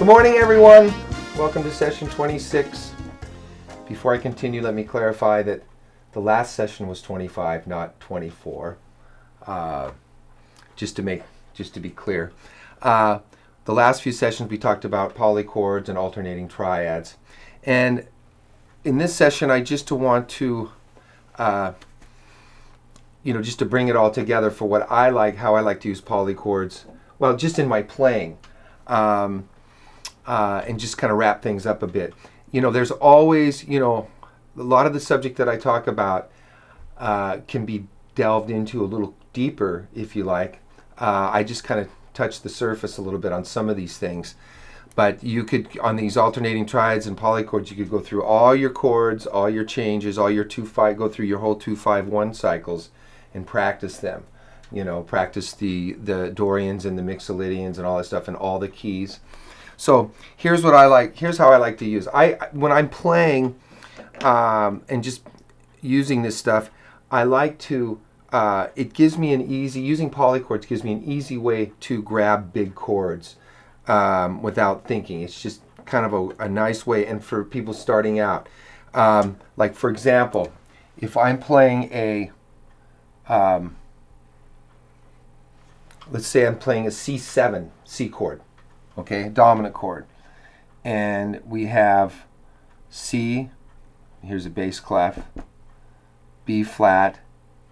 Good morning, everyone. Welcome to session 26. Before I continue, let me clarify that the last session was 25, not 24. Just to be clear. The last few sessions we talked about polychords and alternating triads. And in this session, I just want to, just to bring it all together for what I like, how I like to use polychords. Well, just in my playing. And just kind of wrap things up a bit. There's always, a lot of the subject that I talk about can be delved into a little deeper, if you like. I just kind of touched the surface a little bit on some of these things. But you could, on these alternating triads and polychords, you could go through all your chords, all your changes, all your 2-5, go through your whole 2-5-1 cycles and practice them. Practice the Dorians and the Mixolydians and all that stuff and all the keys. So here's what I like. Here's how I like to use. When I'm playing and just using this stuff, I like to. It gives me using polychords gives me an easy way to grab big chords without thinking. It's just kind of a nice way. And for people starting out, like for example, if I'm playing let's say I'm playing a C7 C chord. Okay, dominant chord. And we have C, here's a bass clef, B flat,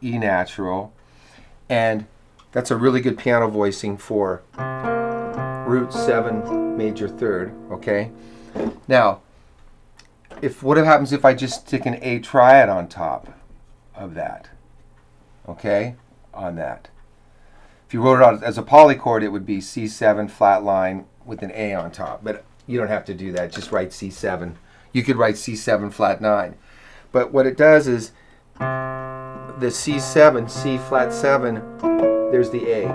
E natural, and that's a really good piano voicing for root 7 major third, okay? Now, what happens if I just stick an A triad on top of that, okay, on that? If you wrote it out as a polychord, it would be C7 flat line with an A on top, but you don't have to do that. Just write C7. You could write C7 flat 9. But what it does is the C7, C flat 7, there's the A.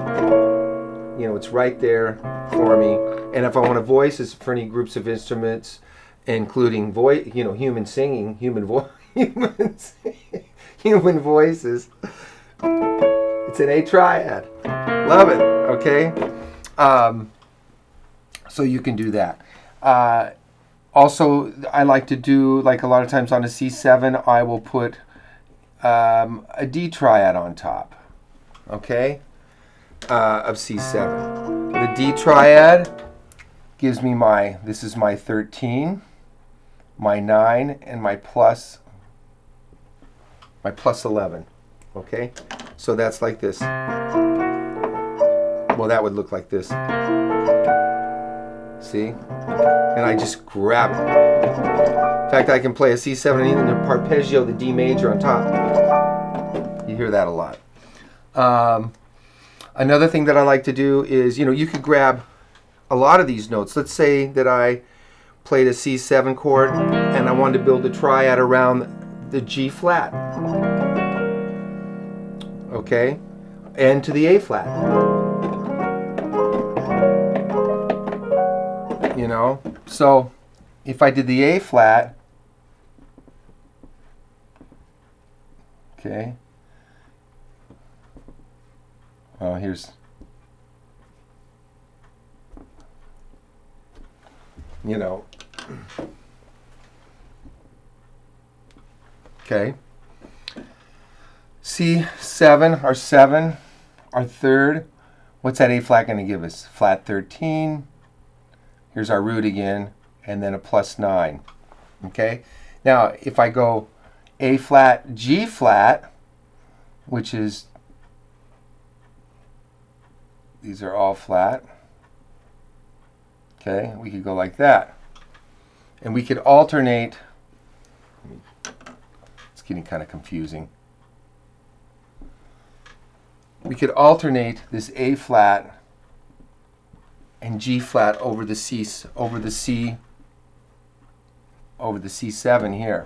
It's right there for me. And if I want to voice this for any groups of instruments, including human singing, human voices, it's an A triad. Love it, okay? So you can do that. Also, I like to do, like a lot of times on a C7, I will put a D triad on top, okay, of C7. The D triad gives me this is my 13, my 9, and my plus 11, okay? So that's like this. Well, that would look like this. See? And I just grab it. In fact, I can play a C7 and even an arpeggio, the D major on top. You hear that a lot. Another thing that I like to do is, you could grab a lot of these notes. Let's say that I played a C7 chord and I wanted to build a triad around the G flat. Okay? And to the A flat. So if I did the A flat, okay, well, here's, okay, C7, our 7, our third, what's that A flat going to give us? Flat 13. Here's our root again, and then a plus 9. Okay? Now, if I go A flat, G flat, which is, these are all flat. Okay? We could go like that. And we could alternate, it's getting kind of confusing. We could alternate this A flat and G flat over the C7 here.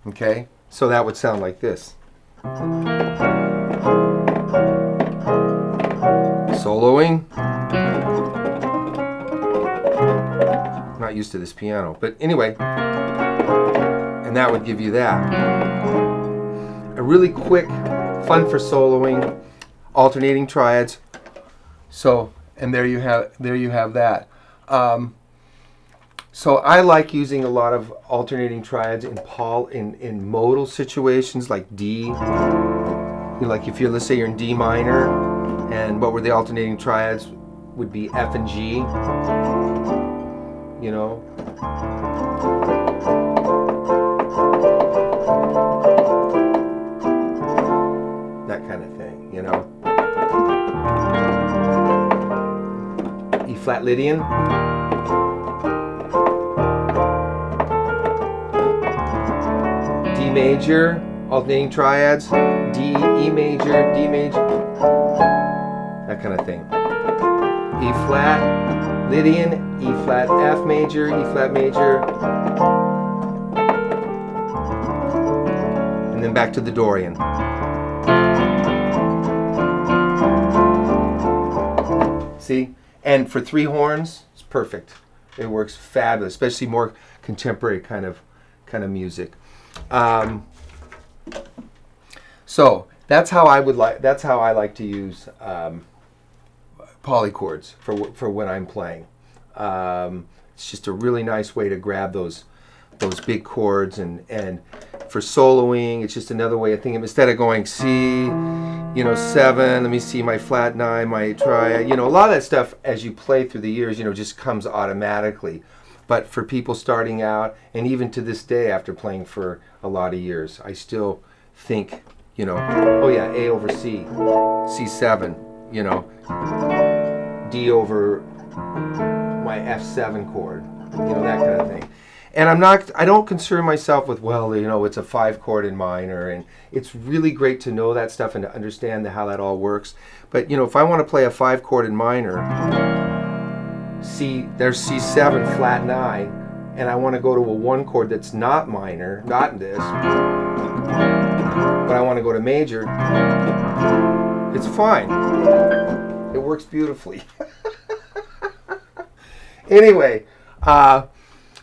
Okay, so that would sound like this. Soloing. I'm not used to this piano, but anyway, and that would give you that. A really quick, fun for soloing, alternating triads. So And there you have that. So I like using a lot of alternating triads in modal situations like D. Like if let's say you're in D minor, and what were the alternating triads would be F and G. You know. That kind of thing, you know. E flat Lydian. D major, alternating triads. D, E major, D major. That kind of thing. E flat, Lydian, E flat, F major, E flat major. And then back to the Dorian. See? And for 3 horns, it's perfect. It works fabulous, especially more contemporary kind of music. So that's how I like to use polychords for when I'm playing. It's just a really nice way to grab those big chords, and for soloing, it's just another way of thinking. Instead of going C, 7, let me see my flat 9, my triad, a lot of that stuff as you play through the years, just comes automatically. But for people starting out, and even to this day after playing for a lot of years, I still think, oh yeah, A over C, C7, D over my F7 chord, that kind of thing. And I don't concern myself with, it's a 5 chord in minor, and it's really great to know that stuff and to understand how that all works. But, if I want to play a 5 chord in minor, there's C7 flat 9, and I want to go to a 1 chord that's not minor, not this, but I want to go to major, it's fine. It works beautifully. Anyway,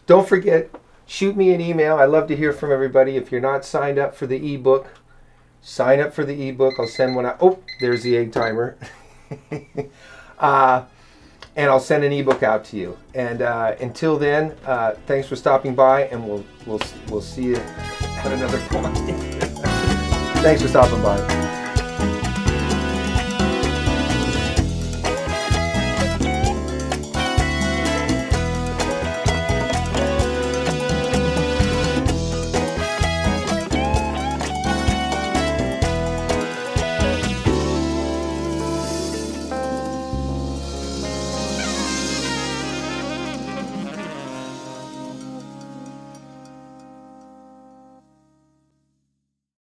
don't forget, shoot me an email. I love to hear from everybody. If you're not signed up for the ebook, sign up for the ebook. I'll send one out. Oh, there's the egg timer. And I'll send an ebook out to you. And until then, thanks for stopping by, and we'll see you at another point. Thanks for stopping by.